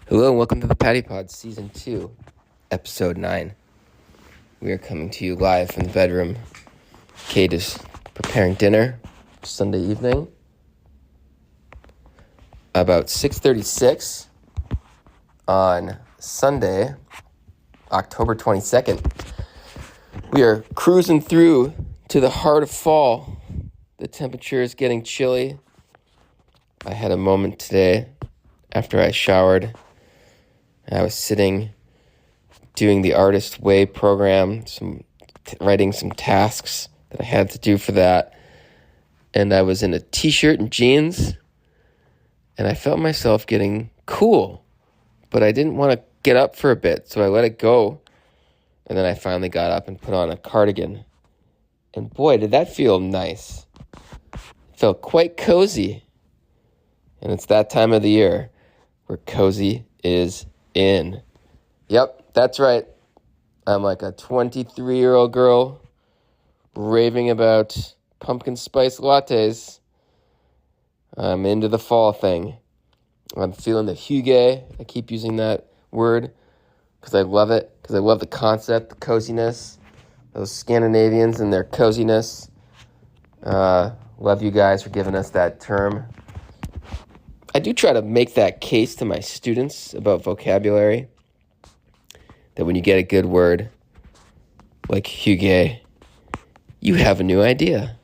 Hello and welcome to the Patty Pod, Season 2, Episode 9. We are coming to you live from the bedroom. Kate is preparing dinner Sunday evening. About 6:36 on Sunday, October 22nd. We are cruising through to the heart of fall. The temperature is getting chilly. I had a moment today after I showered. I was sitting doing the Artist Way program, writing some tasks that I had to do for that. And I was in a t-shirt and jeans, and I felt myself getting cool, but I didn't want to get up for a bit, so I let it go. And then I finally got up and put on a cardigan. And boy, did that feel nice. It felt quite cozy. And it's that time of the year where cozy is in. Yep, that's right. I'm like a 23-year-old girl raving about pumpkin spice lattes. I'm into the fall thing. I'm feeling the hygge. I keep using that word because I love it, because I love the concept, the coziness, those Scandinavians and their coziness. Love you guys for giving us that term. I do try to make that case to my students about vocabulary, that when you get a good word like hygge, you have a new idea.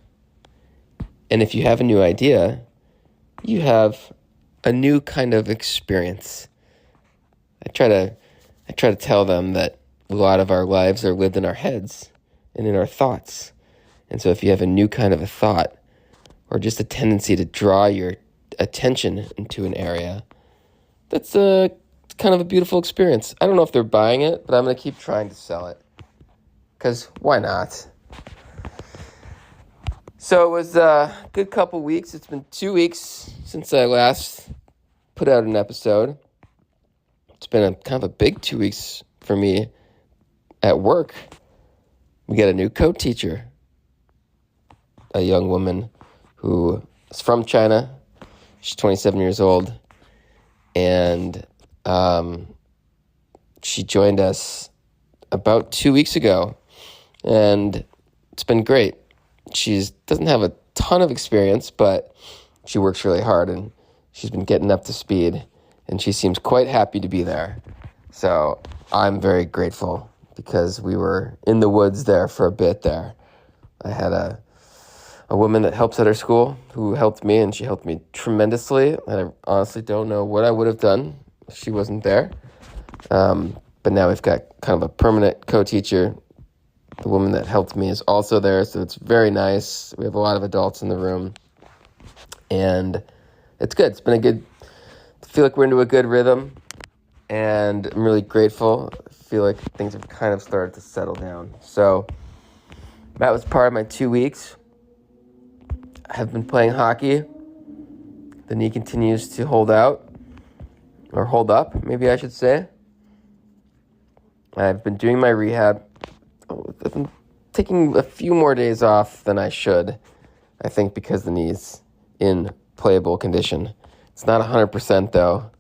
And if you have a new idea, you have a new kind of experience. I try to tell them that a lot of our lives are lived in our heads and in our thoughts. And so if you have a new kind of a thought, or just a tendency to draw your attention into an area, that's kind of a beautiful experience. I don't know if they're buying it, but I'm going to keep trying to sell it, because why not? So it was a good couple weeks. It's been 2 weeks since I last put out an episode. It's been a kind of a big 2 weeks for me at work. We got a new co-teacher, a young woman who is from China. She's 27 years old, and she joined us about 2 weeks ago, and it's been great. She doesn't have a ton of experience, but she works really hard, and she's been getting up to speed, and she seems quite happy to be there. So I'm very grateful, because we were in the woods there for a bit there. I had a woman that helps at her school who helped me, and she helped me tremendously. And I honestly don't know what I would have done if she wasn't there. But now we've got kind of a permanent co-teacher. The woman that helped me is also there, so it's very nice. We have a lot of adults in the room, and it's good. It's been I feel like we're into a good rhythm, and I'm really grateful. I feel like things have kind of started to settle down. So that was part of my 2 weeks. I have been playing hockey. The knee continues to hold out, or hold up, maybe I should say. I've been doing my rehab. I've been taking a few more days off than I should, I think, because the knee's in playable condition. It's not 100% though.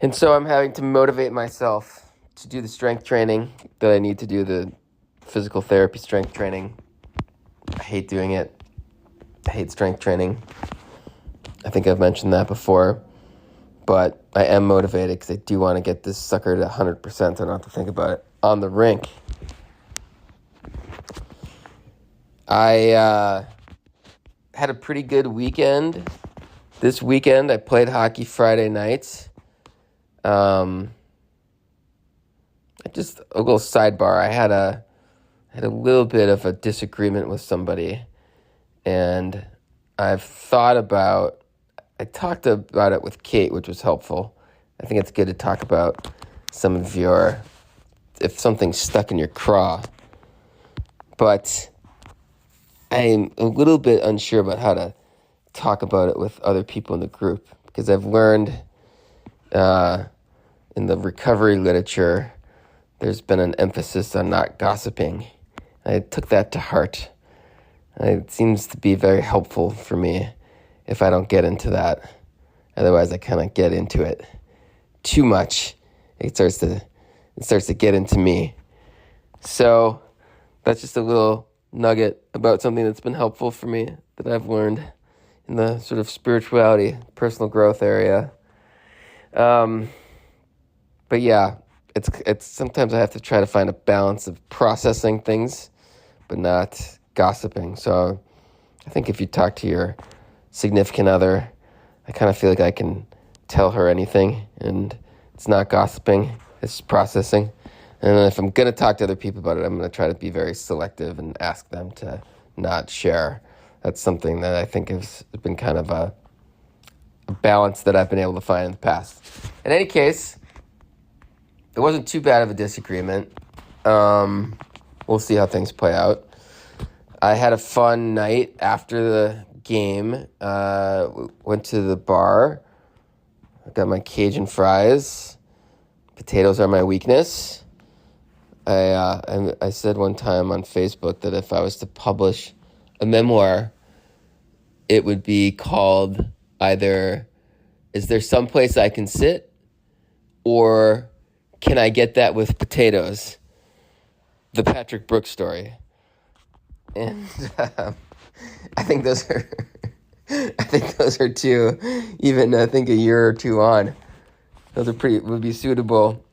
And so I'm having to motivate myself to do the strength training that I need to do, the physical therapy strength training. I hate doing it. I hate strength training. I think I've mentioned that before, but I am motivated because I do want to get this sucker to 100%. I don't have to think about it on the rink. I had a pretty good weekend. This weekend, I played hockey Friday night. A little sidebar. I had a little bit of a disagreement with somebody, and I talked about it with Kate, which was helpful. I think it's good to talk about if something's stuck in your craw. But I'm a little bit unsure about how to talk about it with other people in the group, because I've learned in the recovery literature, there's been an emphasis on not gossiping. I took that to heart. It seems to be very helpful for me if I don't get into that. Otherwise, I kind of get into it too much, it starts to get into me. So that's just a little nugget about something that's been helpful for me that I've learned in the sort of spirituality, personal growth area. But yeah, it's sometimes I have to try to find a balance of processing things, but not gossiping. So I think if you talk to your significant other, I kind of feel like I can tell her anything, and it's not gossiping, it's processing. And if I'm going to talk to other people about it, I'm going to try to be very selective and ask them to not share. That's something that I think has been kind of a balance that I've been able to find in the past. In any case, it wasn't too bad of a disagreement. We'll see how things play out. I had a fun night after the game. Went to the bar. I got my Cajun fries. Potatoes are my weakness. I said one time on Facebook that if I was to publish a memoir, it would be called either "Is There Someplace I Can Sit?" or "Can I Get That with Potatoes?" The Patrick Brooks story. And I think those are two, even I think a year or two on. Those would be suitable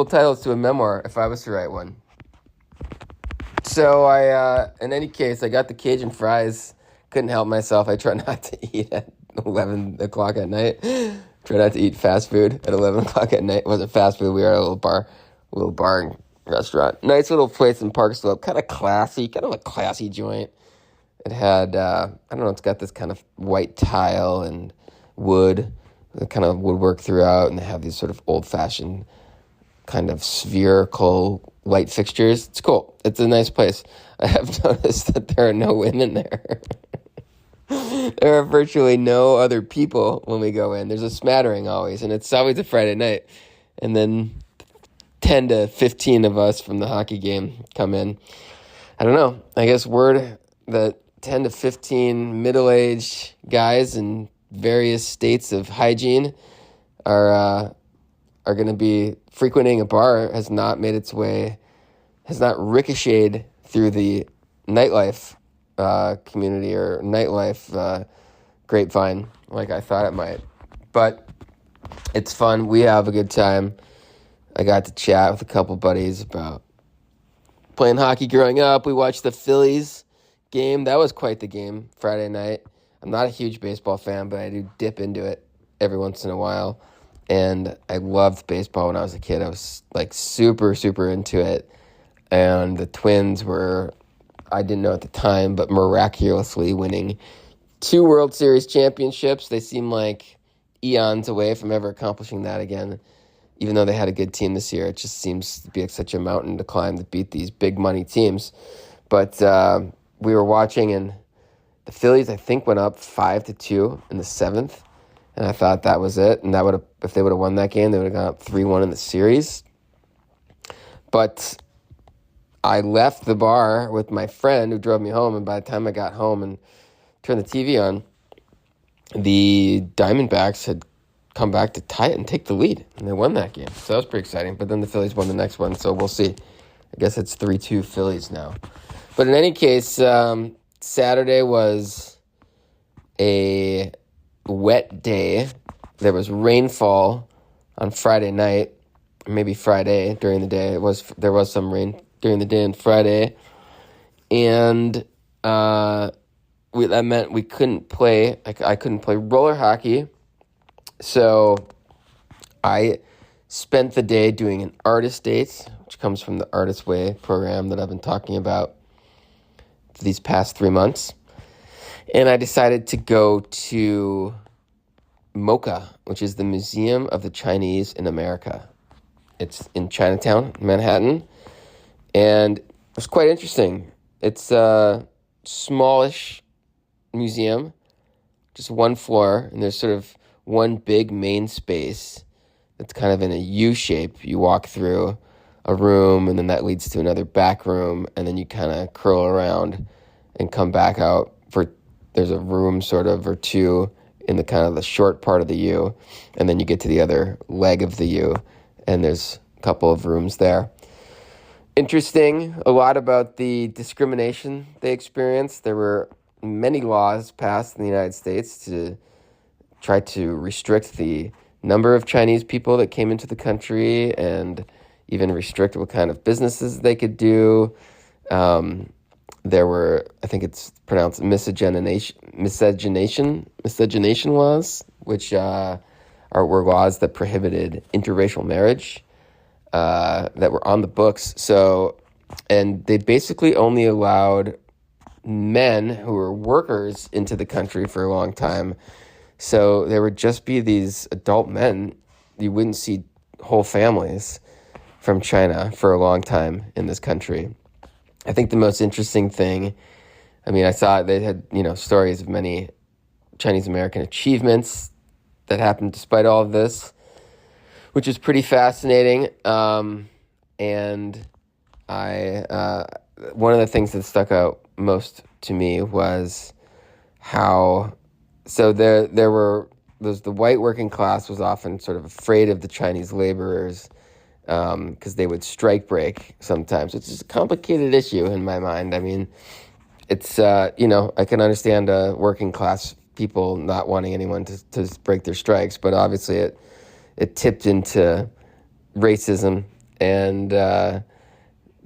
titles to a memoir if I was to write one. So in any case, I got the Cajun fries. Couldn't help myself. I try not to eat at 11 o'clock at night. Try not to eat fast food at 11 o'clock at night. It wasn't fast food. We were at a little bar and restaurant. Nice little place in Park Slope. Kind of a classy joint. It had, I don't know, it's got this kind of white tile and wood, kind of woodwork throughout, and they have these sort of old-fashioned kind of spherical light fixtures. It's cool. It's a nice place. I have noticed that there are no women there. There are virtually no other people when we go in. There's a smattering always, and it's always a Friday night. And then 10 to 15 of us from the hockey game come in. I don't know. I guess word that 10 to 15 middle-aged guys in various states of hygiene are going to be frequenting a bar has not ricocheted through the nightlife community or nightlife grapevine like I thought it might. But it's fun. We have a good time. I got to chat with a couple buddies about playing hockey growing up. We watched the Phillies game. That was quite the game Friday night. I'm not a huge baseball fan, but I do dip into it every once in a while. And I loved baseball when I was a kid. I was like super, super into it. And the Twins were, I didn't know at the time, but miraculously winning 2 World Series championships. They seem like eons away from ever accomplishing that again. Even though they had a good team this year, it just seems to be like such a mountain to climb to beat these big money teams. But we were watching, and the Phillies, I think, went up 5-2 in the 7th. And I thought that was it. And that if they would have won that game, they would have gone up 3-1 in the series. But I left the bar with my friend who drove me home. And by the time I got home and turned the TV on, the Diamondbacks had come back to tie it and take the lead. And they won that game. So that was pretty exciting. But then the Phillies won the next one. So we'll see. I guess it's 3-2 Phillies now. But in any case, Saturday was a wet day. There was rainfall on Friday night, maybe Friday during the day. There was some rain during the day on Friday, and that meant we couldn't play. I couldn't play roller hockey, so I spent the day doing an artist date, which comes from the Artist Way program that I've been talking about for these past 3 months. And I decided to go to MoCA, which is the Museum of the Chinese in America. It's in Chinatown, Manhattan. And it was quite interesting. It's a smallish museum, just one floor, and there's sort of one big main space that's kind of in a U shape. You walk through a room, and then that leads to another back room, and then you kind of curl around and come back out there's a room sort of or two in the kind of the short part of the U, and then you get to the other leg of the U, and there's a couple of rooms there. Interesting, a lot about the discrimination they experienced. There were many laws passed in the United States to try to restrict the number of Chinese people that came into the country and even restrict what kind of businesses they could do. There were, I think it's pronounced miscegenation laws, which were laws that prohibited interracial marriage that were on the books. So, and they basically only allowed men who were workers into the country for a long time. So there would just be these adult men. You wouldn't see whole families from China for a long time in this country. I think the most interesting thing, I mean, I saw they had, stories of many Chinese American achievements that happened despite all of this, which is pretty fascinating. And one of the things that stuck out most to me was how, so there were, the white working class was often sort of afraid of the Chinese laborers because they would strike break sometimes. It's just a complicated issue in my mind. I mean, it's, I can understand working class people not wanting anyone to break their strikes, but obviously it tipped into racism. And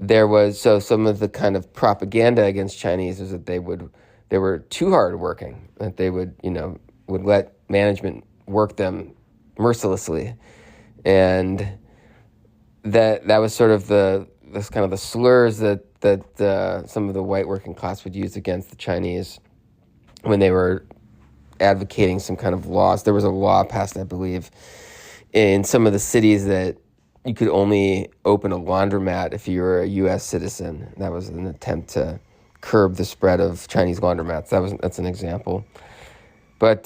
there was, so some of the kind of propaganda against Chinese is that they were too hard working, that they would let management work them mercilessly. And that was sort of the slurs that some of the white working class would use against the Chinese when they were advocating some kind of laws. There was a law passed, I believe, in some of the cities that you could only open a laundromat if you were a U.S. citizen. That was an attempt to curb the spread of Chinese laundromats. That's an example. But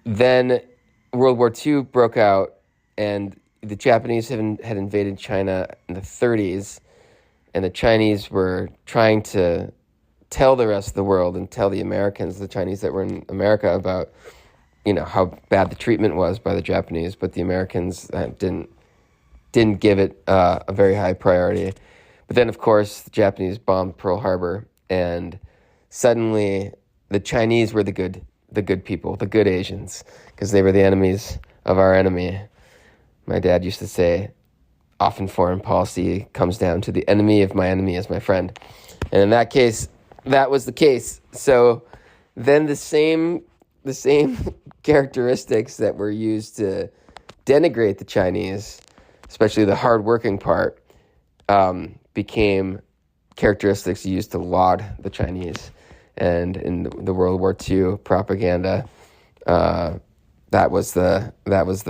then World War II broke out, and the Japanese had invaded China in the 30s, and the Chinese were trying to tell the rest of the world and tell the Americans, the Chinese that were in America, about how bad the treatment was by the Japanese, but the Americans didn't give it a very high priority. But then, of course, the Japanese bombed Pearl Harbor, and suddenly the Chinese were the good people, the good Asians, because they were the enemies of our enemy. My dad used to say, often foreign policy comes down to the enemy of my enemy is my friend. And in that case, that was the case. So then the same characteristics that were used to denigrate the Chinese, especially the hardworking part, became characteristics used to laud the Chinese. And in the World War II propaganda, that was the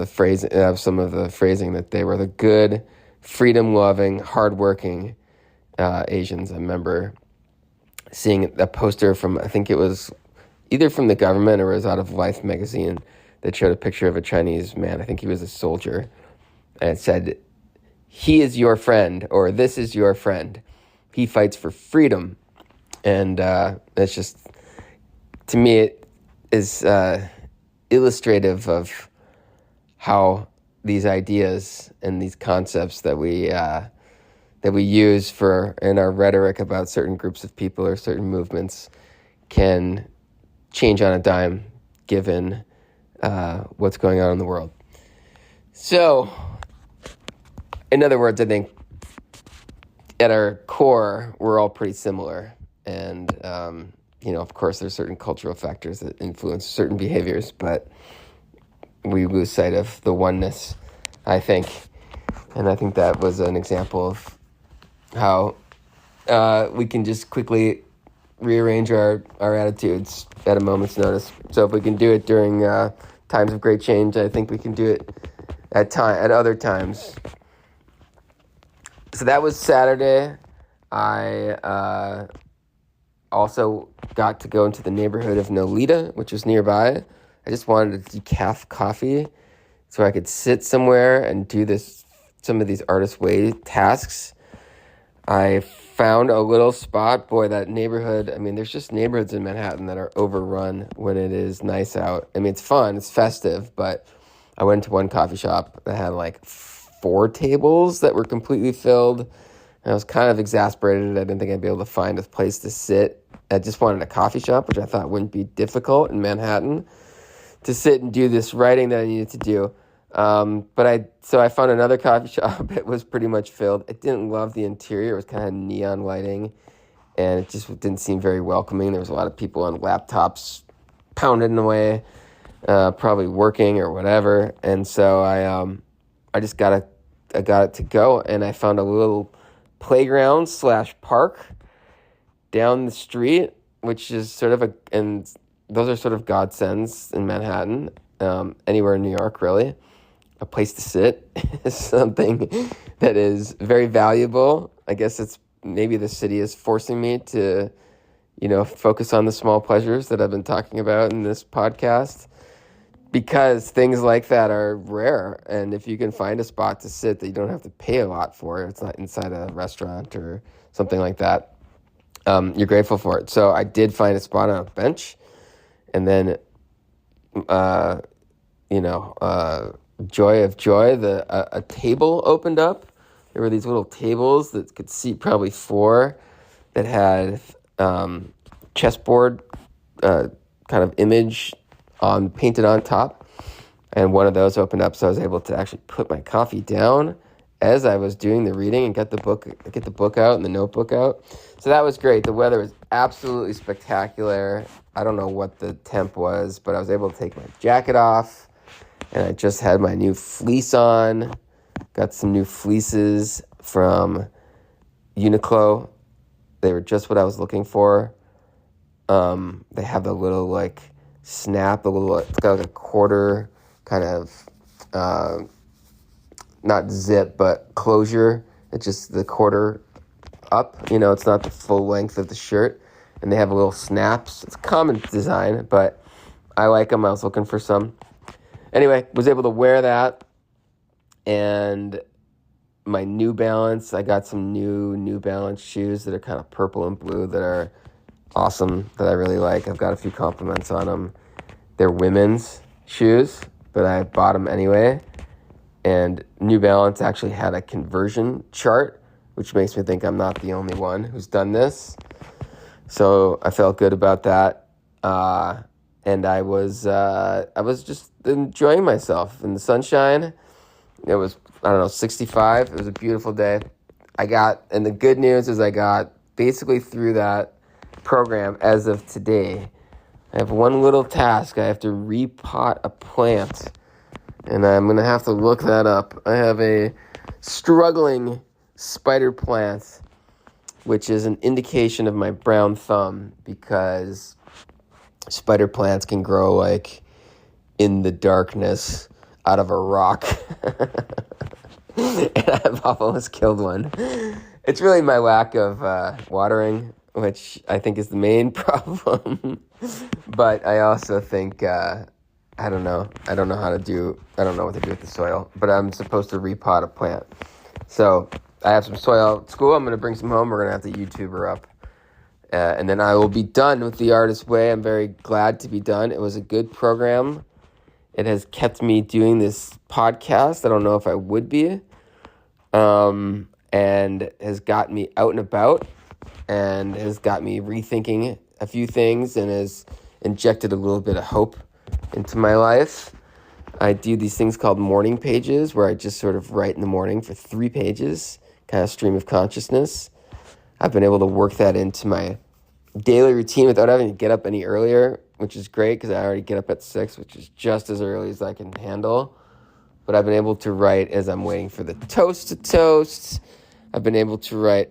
phrase, some of the phrasing, that they were the good, freedom-loving, hardworking Asians. I remember seeing a poster from, I think it was either from the government or it was out of Life magazine, that showed a picture of a Chinese man. I think he was a soldier. And it said, "He is your friend," or "This is your friend. He fights for freedom." And that's just, to me, it is illustrative of how these ideas and these concepts that we use in our rhetoric about certain groups of people or certain movements can change on a dime given what's going on in the world. So, in other words, I think at our core, we're all pretty similar. And, of course, there's certain cultural factors that influence certain behaviors, but we lose sight of the oneness, I think. And I think that was an example of how we can just quickly rearrange our attitudes at a moment's notice. So if we can do it during times of great change, I think we can do it at other times. So that was Saturday. I also got to go into the neighborhood of Nolita, which was nearby. I just wanted a decaf coffee so I could sit somewhere and do some of these artist way tasks. I found a little spot. Boy, that neighborhood, I mean, there's just neighborhoods in Manhattan that are overrun when it is nice out. I mean, it's fun, it's festive, but I went to one coffee shop that had like 4 tables that were completely filled. And I was kind of exasperated. I didn't think I'd be able to find a place to sit. I just wanted a coffee shop, which I thought wouldn't be difficult in Manhattan, to sit and do this writing that I needed to do. So I found another coffee shop. It was pretty much filled. I didn't love the interior. It was kind of neon lighting, and it just didn't seem very welcoming. There was a lot of people on laptops pounding away, probably working or whatever. And so I just got it to go, and I found a little playground / park down the street, which is sort of and those are sort of godsends in Manhattan, anywhere in New York, really. A place to sit is something that is very valuable. I guess it's maybe the city is forcing me to, focus on the small pleasures that I've been talking about in this podcast, because things like that are rare. And if you can find a spot to sit that you don't have to pay a lot for, it's not inside a restaurant or something like that, you're grateful for it. So I did find a spot on a bench, and then, joy of joy, a table opened up. There were these little tables that could seat probably 4 that had chessboard kind of image painted on top. And one of those opened up, so I was able to actually put my coffee down as I was doing the reading and get the book out and the notebook out. So that was great. The weather was absolutely spectacular. I don't know what the temp was, but I was able to take my jacket off, and I just had my new fleece on. Got some new fleeces from Uniqlo. They were just what I was looking for. They have the little snap, it's got a quarter kind of, not zip, but closure. It's just the quarter up. It's not the full length of the shirt. And they have a little snaps. It's a common design, but I like them. I was looking for some. Anyway, was able to wear that. And my New Balance, I got some New Balance shoes that are kind of purple and blue that are awesome, that I really like. I've got a few compliments on them. They're women's shoes, but I bought them anyway. And New Balance actually had a conversion chart, which makes me think I'm not the only one who's done this. So I felt good about that. And I was just enjoying myself in the sunshine. It was, 65. It was a beautiful day. And the good news is I got basically through that program as of today. I have one little task. I have to repot a plant, and I'm going to have to look that up. I have a struggling spider plant, which is an indication of my brown thumb, because spider plants can grow in the darkness out of a rock. And I've almost killed one. It's really my lack of watering, which I think is the main problem. But I also think, I don't know what to do with the soil, but I'm supposed to repot a plant. So I have some soil at school. I'm going to bring some home. We're going to have to YouTube her up. And then I will be done with The Artist Way. I'm very glad to be done. It was a good program. It has kept me doing this podcast. I don't know if I would be. And has got me out and about, and has got me rethinking a few things, and has injected a little bit of hope into my life. I do these things called morning pages, where I just sort of write in the morning for 3 pages, kind of stream of consciousness. I've been able to work that into my daily routine without having to get up any earlier, which is great because I already get up at 6, which is just as early as I can handle. But I've been able to write as I'm waiting for the toast to toast. I've been able to write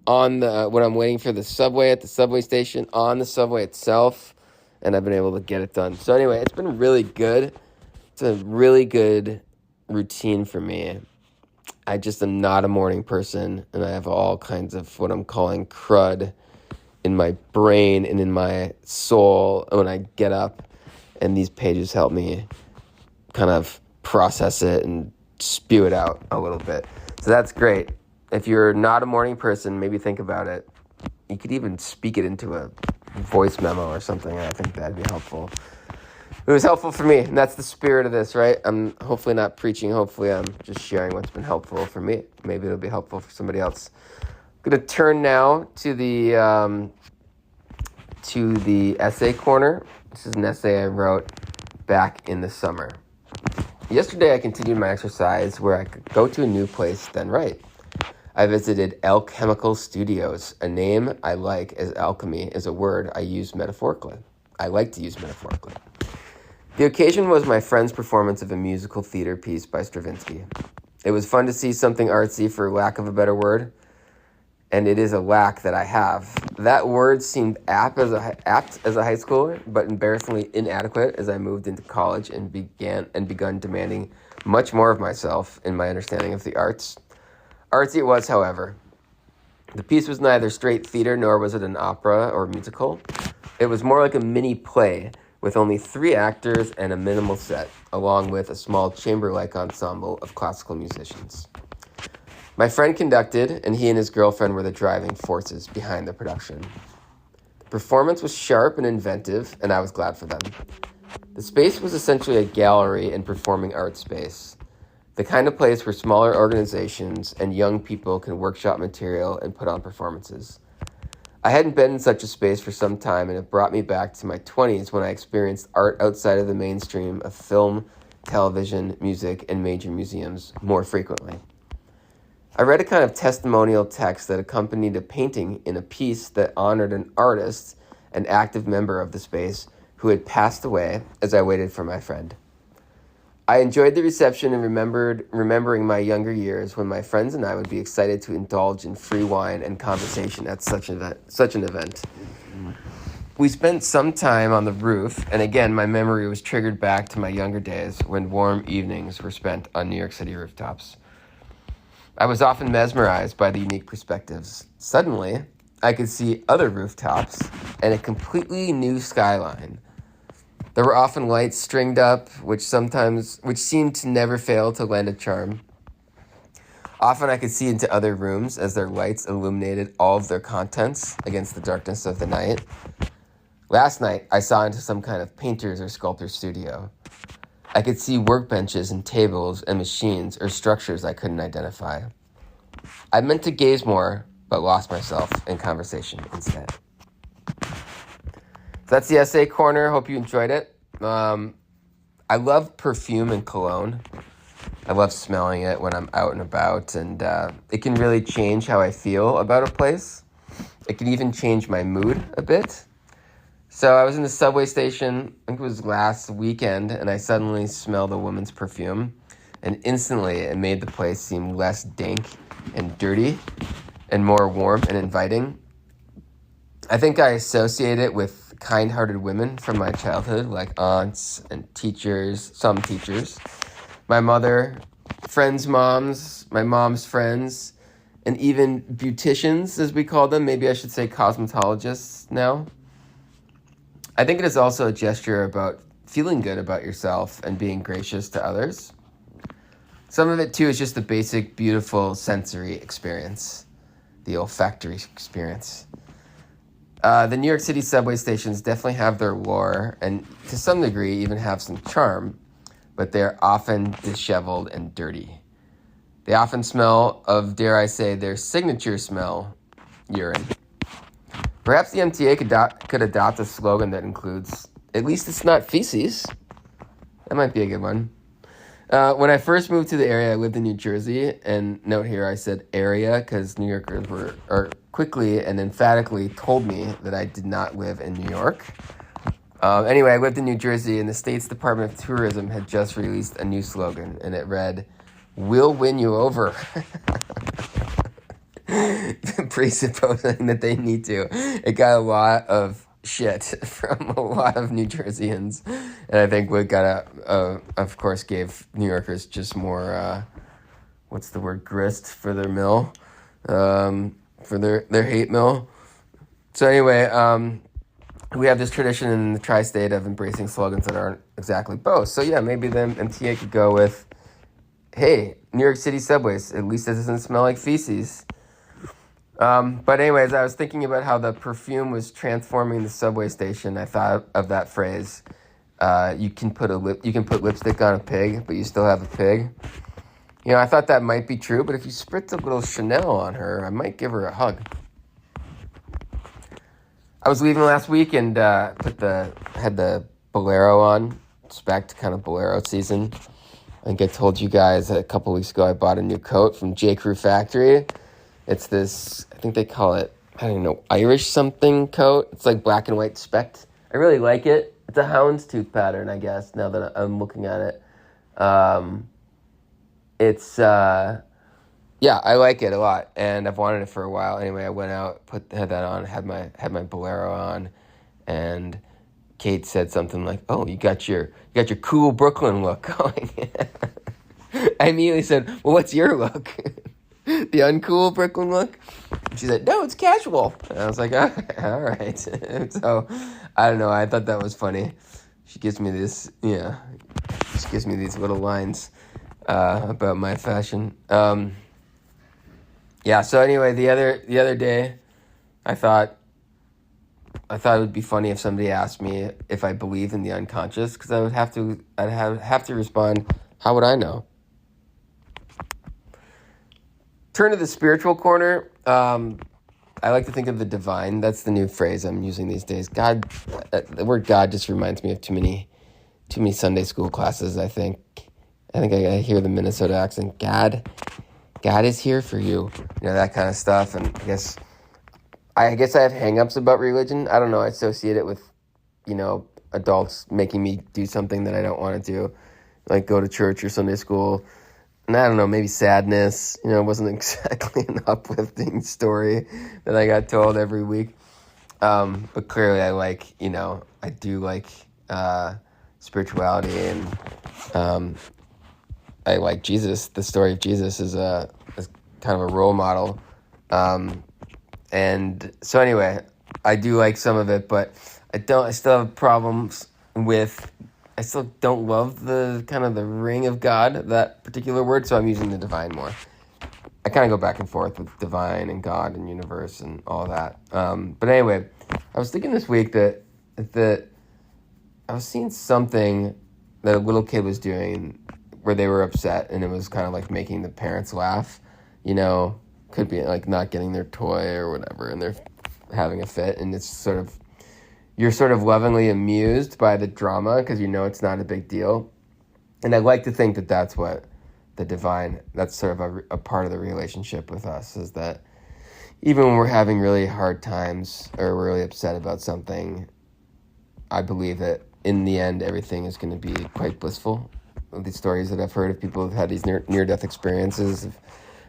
when I'm waiting for the subway at the subway station, on the subway itself, and I've been able to get it done. So anyway, it's been really good. It's a really good routine for me. I just am not a morning person, and I have all kinds of what I'm calling crud in my brain and in my soul when I get up, and these pages help me kind of process it and spew it out a little bit. So that's great. If you're not a morning person, maybe think about it. You could even speak it into a voice memo or something. I think that'd be helpful. It was helpful for me, and that's the spirit of this, right? I'm hopefully not preaching. Hopefully I'm just sharing what's been helpful for me. Maybe it'll be helpful for somebody else. I'm going to turn now to the essay corner. This is an essay I wrote back in the summer. Yesterday I continued my exercise where I could go to a new place, then write. I visited Alchemical Studios. A name I like, as alchemy is a word I use metaphorically. I like to use metaphorically. The occasion was my friend's performance of a musical theater piece by Stravinsky. It was fun to see something artsy, for lack of a better word, and it is a lack that I have. That word seemed apt as a high schooler, but embarrassingly inadequate as I moved into college and begun demanding much more of myself in my understanding of the arts. Artsy it was, however. The piece was neither straight theater nor was it an opera or musical. It was more like a mini play with only 3 actors and a minimal set, along with a small chamber-like ensemble of classical musicians. My friend conducted, and he and his girlfriend were the driving forces behind the production. The performance was sharp and inventive, and I was glad for them. The space was essentially a gallery and performing arts space, the kind of place where smaller organizations and young people can workshop material and put on performances. I hadn't been in such a space for some time, and it brought me back to my 20s when I experienced art outside of the mainstream of film, television, music, and major museums more frequently. I read a kind of testimonial text that accompanied a painting in a piece that honored an artist, an active member of the space, who had passed away as I waited for my friend. I enjoyed the reception and remembering my younger years when my friends and I would be excited to indulge in free wine and conversation at such an event. We spent some time on the roof, and again, my memory was triggered back to my younger days when warm evenings were spent on New York City rooftops. I was often mesmerized by the unique perspectives. Suddenly, I could see other rooftops and a completely new skyline. There were often lights stringed up, which seemed to never fail to lend a charm. Often I could see into other rooms as their lights illuminated all of their contents against the darkness of the night. Last night, I saw into some kind of painter's or sculptor's studio. I could see workbenches and tables and machines or structures I couldn't identify. I meant to gaze more, but lost myself in conversation instead. So that's the essay corner. Hope you enjoyed it. I love perfume and cologne. I love smelling it when I'm out and about, and it can really change how I feel about a place. It can even change my mood a bit. So I was in the subway station, I think it was last weekend, and I suddenly smelled a woman's perfume, and instantly it made the place seem less dank and dirty and more warm and inviting. I think I associate it with kind-hearted women from my childhood, like aunts and teachers, some teachers, my mother, friends' moms, my mom's friends, and even beauticians, as we call them. Maybe I should say cosmetologists now. I think it is also a gesture about feeling good about yourself and being gracious to others. Some of it, too, is just the basic, beautiful sensory experience, the olfactory experience. The New York City subway stations definitely have their lore and, to some degree, even have some charm, but they're often disheveled and dirty. They often smell of, dare I say, their signature smell, urine. Perhaps the MTA could adopt a slogan that includes, "At least it's not feces." That might be a good one. When I first moved to the area, I lived in New Jersey, and note here I said area because New Yorkers quickly and emphatically told me that I did not live in New York. Anyway, I lived in New Jersey, and the state's Department of Tourism had just released a new slogan, and it read, "We'll win you over." Presupposing that they need to. It got a lot of shit from a lot of New Jerseyans, and I think we of course, gave New Yorkers just more, grist for their mill, for their hate mill. So anyway, we have this tradition in the tri-state of embracing slogans that aren't exactly both. So yeah, maybe the MTA could go with, hey, New York City subways, at least it doesn't smell like feces. But anyways, I was thinking about how the perfume was transforming the subway station. I thought of that phrase. You can put lipstick on a pig, but you still have a pig. You know, I thought that might be true, but if you spritz a little Chanel on her, I might give her a hug. I was leaving last week and had the Bolero on. It's back to kind of Bolero season. I think I told you guys a couple weeks ago I bought a new coat from J. Crew Factory. It's this, I think they call it, I don't know, Irish something coat. It's like black and white specked. I really like it. It's a houndstooth pattern, I guess, now that I'm looking at it. Yeah, I like it a lot, and I've wanted it for a while. Anyway, I went out, had that on, had my Bolero on, and Kate said something like, "Oh, you got your cool Brooklyn look going." I immediately said, "Well, what's your look?" The uncool Brooklyn look? She said, "No, it's casual." And I was like, all right. So, I don't know. I thought that was funny. She gives me these little lines about my fashion. Yeah, so anyway, the other day, I thought it would be funny if somebody asked me if I believe in the unconscious, because I'd have to respond, how would I know? Turn to the spiritual corner. I like to think of the divine. That's the new phrase I'm using these days. God, the word God just reminds me of too many Sunday school classes, I think. I hear the Minnesota accent. God is here for you. You know, that kind of stuff. And I guess I have hang-ups about religion. I don't know. I associate it with, you know, adults making me do something that I don't want to do, like go to church or Sunday school. And I don't know, maybe sadness. You know, it wasn't exactly an uplifting story that I got told every week. But clearly I do like spirituality, and I like Jesus. The story of Jesus is kind of a role model. And so anyway, I do like some of it, but I still have problems with, I still don't love the kind of the ring of God, that particular word, so I'm using the divine more. I kind of go back and forth with divine and God and universe and all that. But anyway, I was thinking this week that I was seeing something that a little kid was doing where they were upset, and it was kind of like making the parents laugh, you know, could be like not getting their toy or whatever, and they're having a fit, and it's you're sort of lovingly amused by the drama because you know it's not a big deal. And I like to think that that's what the divine, that's sort of a part of the relationship with us, is that even when we're having really hard times or we're really upset about something, I believe that in the end everything is going to be quite blissful. The stories that I've heard of people who've had these near-death experiences have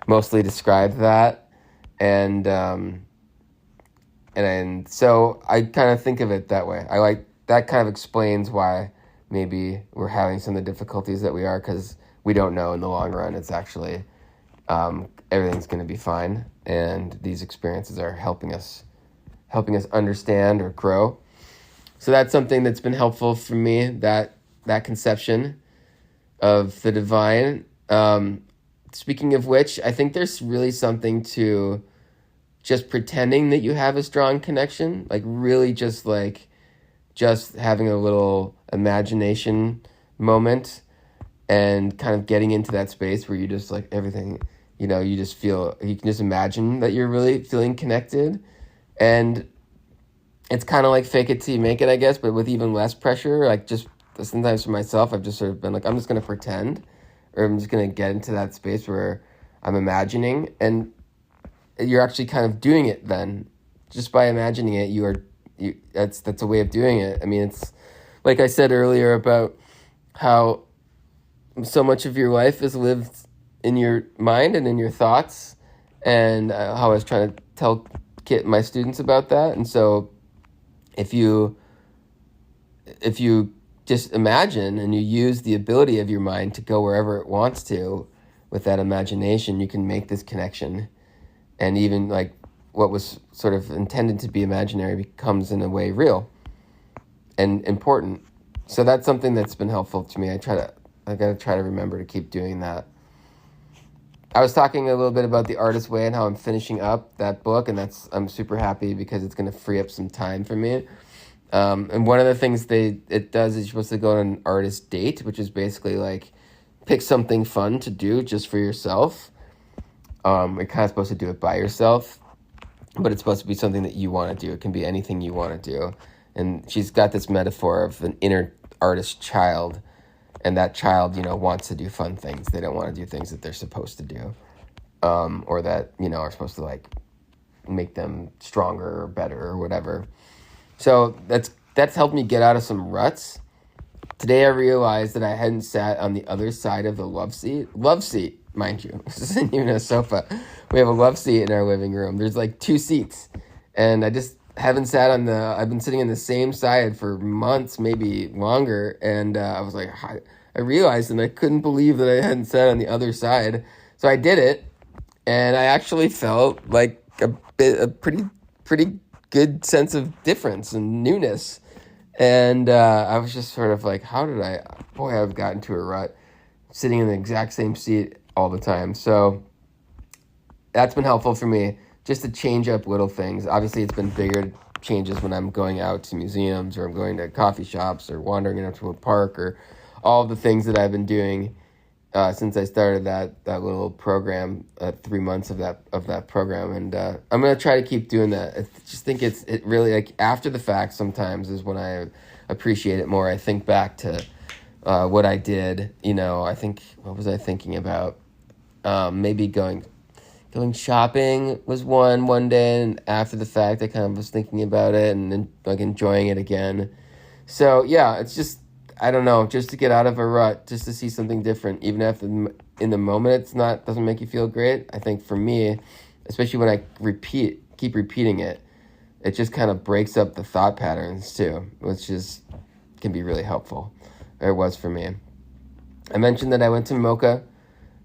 mostly described that. And so I kind of think of it that way. I like that kind of explains why maybe we're having some of the difficulties that we are, because we don't know in the long run it's actually everything's going to be fine, and these experiences are helping us understand or grow. So that's something that's been helpful for me, that conception of the divine. Speaking of which, I think there's really something to just pretending that you have a strong connection, like really just having a little imagination moment and kind of getting into that space where you just like everything, you know, you can just imagine that you're really feeling connected. And it's kind of like fake it till you make it, I guess, but with even less pressure. Like just sometimes for myself, I've just sort of been like, I'm just going to pretend, or I'm just going to get into that space where I'm imagining, and you're actually kind of doing it then. Just by imagining it, that's a way of doing it. I mean, it's like I said earlier about how so much of your life is lived in your mind and in your thoughts, and how I was trying to tell my students about that. And so if you just imagine and you use the ability of your mind to go wherever it wants to with that imagination, you can make this connection. And even like what was sort of intended to be imaginary becomes in a way real and important. So that's something that's been helpful to me. I got to try to remember to keep doing that. I was talking a little bit about The Artist's Way and how I'm finishing up that book, and I'm super happy because it's going to free up some time for me. And one of the things it does is you're supposed to go on an artist date, which is basically like pick something fun to do just for yourself. You're kind of supposed to do it by yourself, but it's supposed to be something that you want to do. It can be anything you want to do. And she's got this metaphor of an inner artist child, and that child, wants to do fun things. They don't want to do things that they're supposed to do, or that, are supposed to like make them stronger or better or whatever. So that's helped me get out of some ruts. Today I realized that I hadn't sat on the other side of the love seat, mind you. This isn't even a sofa. We have a love seat in our living room. There's like 2 seats, and I just haven't sat on I've been sitting on the same side for months, maybe longer, and I was like, I realized, and I couldn't believe that I hadn't sat on the other side. So I did it, and I actually felt like a pretty good sense of difference and newness. And I was just sort of like, I've gotten to a rut sitting in the exact same seat all the time. So that's been helpful for me, just to change up little things. Obviously, it's been bigger changes when I'm going out to museums, or I'm going to coffee shops, or wandering into a park, or all of the things that I've been doing since I started that little program, 3 months of that program. And I'm going to try to keep doing that. I just think it really, like, after the fact sometimes is when I appreciate it more. I think back to what I did, what was I thinking about? Maybe going shopping was one day, and after the fact I kind of was thinking about it and then like enjoying it again. So yeah, it's just, I don't know, just to get out of a rut, just to see something different, even if in the moment doesn't make you feel great. I think for me, especially when I keep repeating it, it just kind of breaks up the thought patterns too, which can be really helpful. It was for me. I mentioned that I went to MoCA,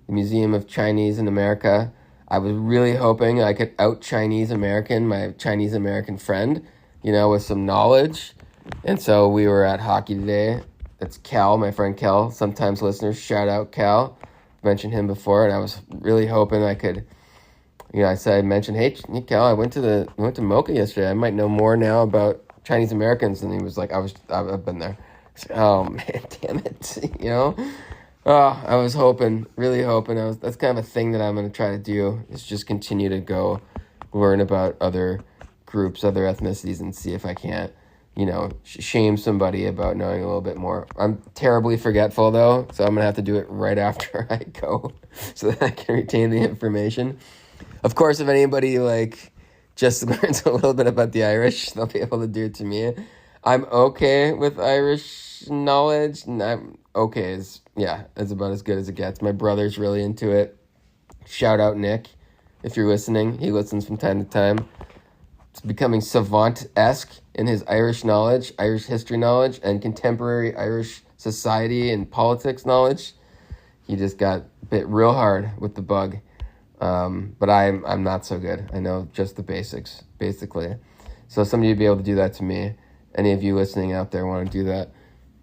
the Museum of Chinese in America. I was really hoping I could out-Chinese American my Chinese American friend, with some knowledge. And so we were at hockey today. That's Cal, my friend Cal. Sometimes listeners shout out Cal. I've mentioned him before, and I was really hoping I could, I mentioned, hey Cal, I went to MoCA yesterday. I might know more now about Chinese Americans. And he was like, I've been there. I was like, oh man, damn it, Oh, I was really hoping. That's kind of a thing that I'm going to try to do, is just continue to go learn about other groups, other ethnicities, and see if I can't, shame somebody about knowing a little bit more. I'm terribly forgetful, though, so I'm going to have to do it right after I go so that I can retain the information. Of course, if anybody, just learns a little bit about the Irish, they'll be able to do it to me. I'm okay with Irish knowledge, and I'm okay is about as good as it gets. My brother's really into it. Shout out Nick, if you're listening. He listens from time to time. It's becoming savant-esque in his Irish knowledge, Irish history knowledge, and contemporary Irish society and politics knowledge. He just got bit real hard with the bug. But I'm not so good. I know just the basics, basically. So somebody would be able to do that to me. Any of you listening out there want to do that,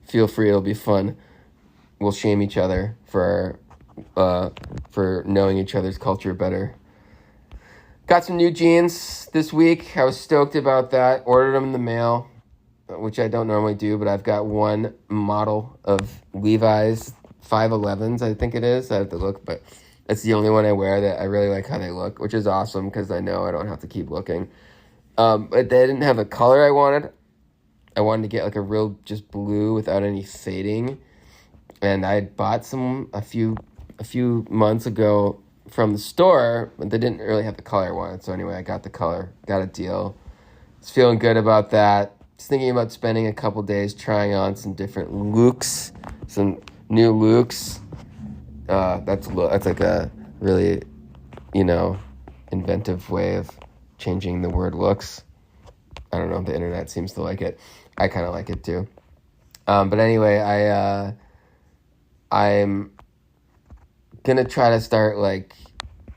feel free. It'll be fun. We'll shame each other for knowing each other's culture better. Got some new jeans this week. I was stoked about that. Ordered them in the mail, which I don't normally do, but I've got one model of Levi's 511s, I think it is. I have to look, but it's the only one I wear that I really like how they look, which is awesome because I know I don't have to keep looking. But they didn't have the color I wanted. I wanted to get like a real just blue without any fading. And I had bought some a few months ago from the store, but they didn't really have the color I wanted. So anyway, I got the color, got a deal. Was feeling good about that. Just thinking about spending a couple days trying on some different looks, some new looks. That's like a really, inventive way of changing the word looks. I don't know, the internet seems to like it. I kind of like it too. But anyway, I'm gonna try to start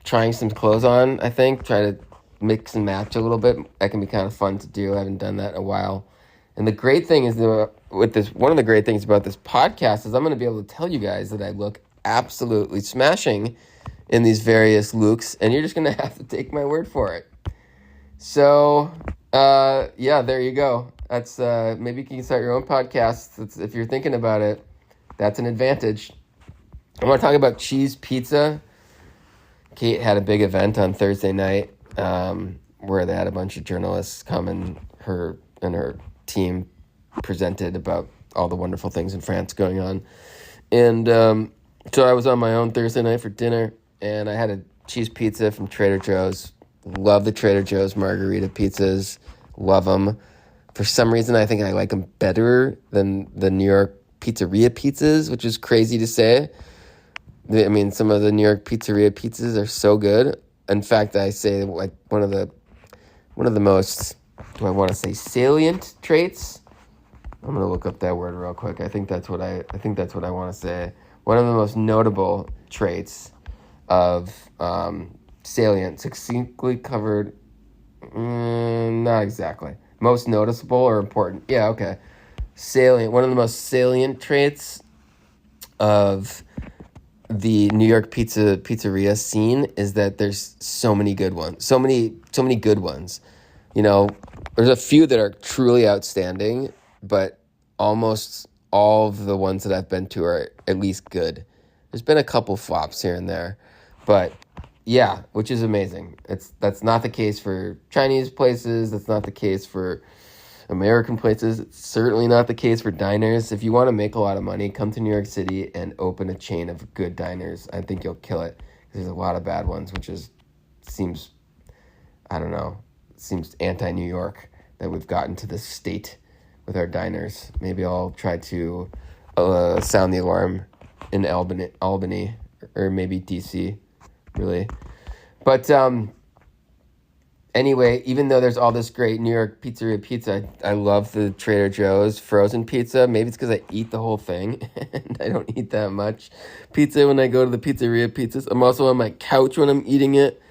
trying some clothes on. I think try to mix and match a little bit. That can be kind of fun to do. I haven't done that in a while. And the great thing is one of the great things about this podcast is I'm gonna be able to tell you guys that I look absolutely smashing in these various looks, and you're just going to have to take my word for it. So, yeah, there you go. That's maybe you can start your own podcast. If you're thinking about it, that's an advantage. I want to talk about cheese pizza. Kate had a big event on Thursday night where they had a bunch of journalists come, and her team presented about all the wonderful things in France going on. And so I was on my own Thursday night for dinner, and I had a cheese pizza from Trader Joe's. Love the Trader Joe's margarita pizzas. Love them. For some reason, I think I like them better than the New York pizzeria pizzas, which is crazy to say. I mean, some of the New York pizzeria pizzas are so good. In fact, I say like one of the most, do I want to say salient traits? I'm gonna look up that word real quick. I think that's what I want to say. One of the most notable traits of salient, succinctly covered. Not exactly. Most noticeable or important. Yeah, okay. Salient. One of the most salient traits of the New York pizzeria scene is that there's so many good ones. So many good ones. You know, there's a few that are truly outstanding, but almost all of the ones that I've been to are at least good. There's been a couple flops here and there, but yeah, which is amazing. That's not the case for Chinese places. That's not the case for American places. It's certainly not the case for diners. If you want to make a lot of money, come to New York City and open a chain of good diners. I think you'll kill it. There's a lot of bad ones, which seems anti-New York that we've gotten to this state with our diners. Maybe I'll try to sound the alarm in Albany, or maybe DC, really. But anyway, even though there's all this great New York pizzeria pizza, I love the Trader Joe's frozen pizza. Maybe it's because I eat the whole thing, and I don't eat that much pizza when I go to the pizzeria pizzas. I'm also on my couch when I'm eating it,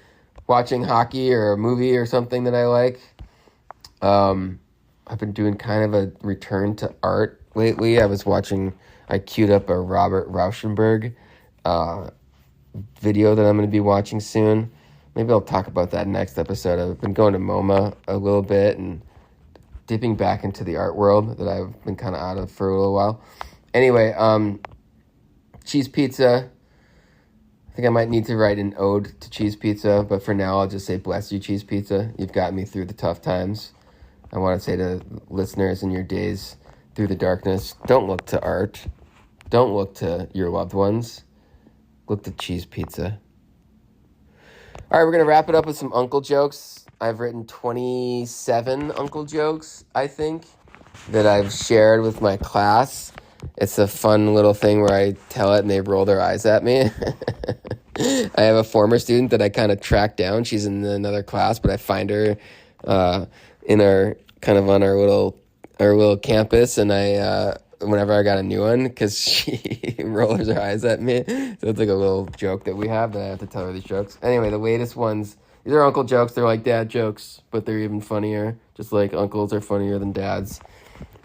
watching hockey or a movie or something that I like. I've been doing kind of a return to art lately. I queued up a Robert Rauschenberg video that I'm going to be watching soon. Maybe I'll talk about that next episode. I've been going to MoMA a little bit and dipping back into the art world that I've been kind of out of for a little while. Anyway, cheese pizza. I think I might need to write an ode to cheese pizza, but for now I'll just say bless you, cheese pizza. You've got me through the tough times. I want to say to listeners in your days through the darkness, don't look to art. Don't look to your loved ones. Look to cheese pizza. All right, we're going to wrap it up with some uncle jokes. I've written 27 uncle jokes, I think, that I've shared with my class. It's a fun little thing where I tell it and they roll their eyes at me. I have a former student that I kind of tracked down. She's in another class, but I find her in our kind of on our little campus, and I whenever I got a new one, because she rolls her eyes at me. So it's like a little joke that we have that I have to tell her these jokes. Anyway, the latest ones, these are uncle jokes. They're like dad jokes, but they're even funnier. Just like uncles are funnier than dads.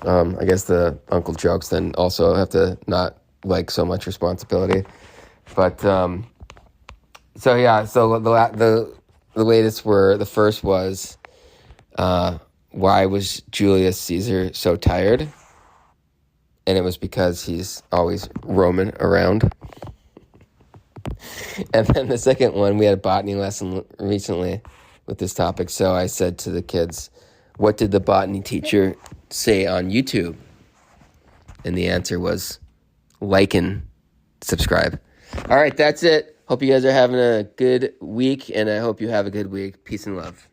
I guess the uncle jokes then also have to not like so much responsibility. But so yeah, so the latest were, the first was why was Julius Caesar so tired? And it was because he's always roaming around. And then the second one, we had a botany lesson recently with this topic. So I said to the kids, what did the botany teacher say on YouTube? And the answer was like and subscribe. All right, that's it. Hope you guys are having a good week, and I hope you have a good week. Peace and love.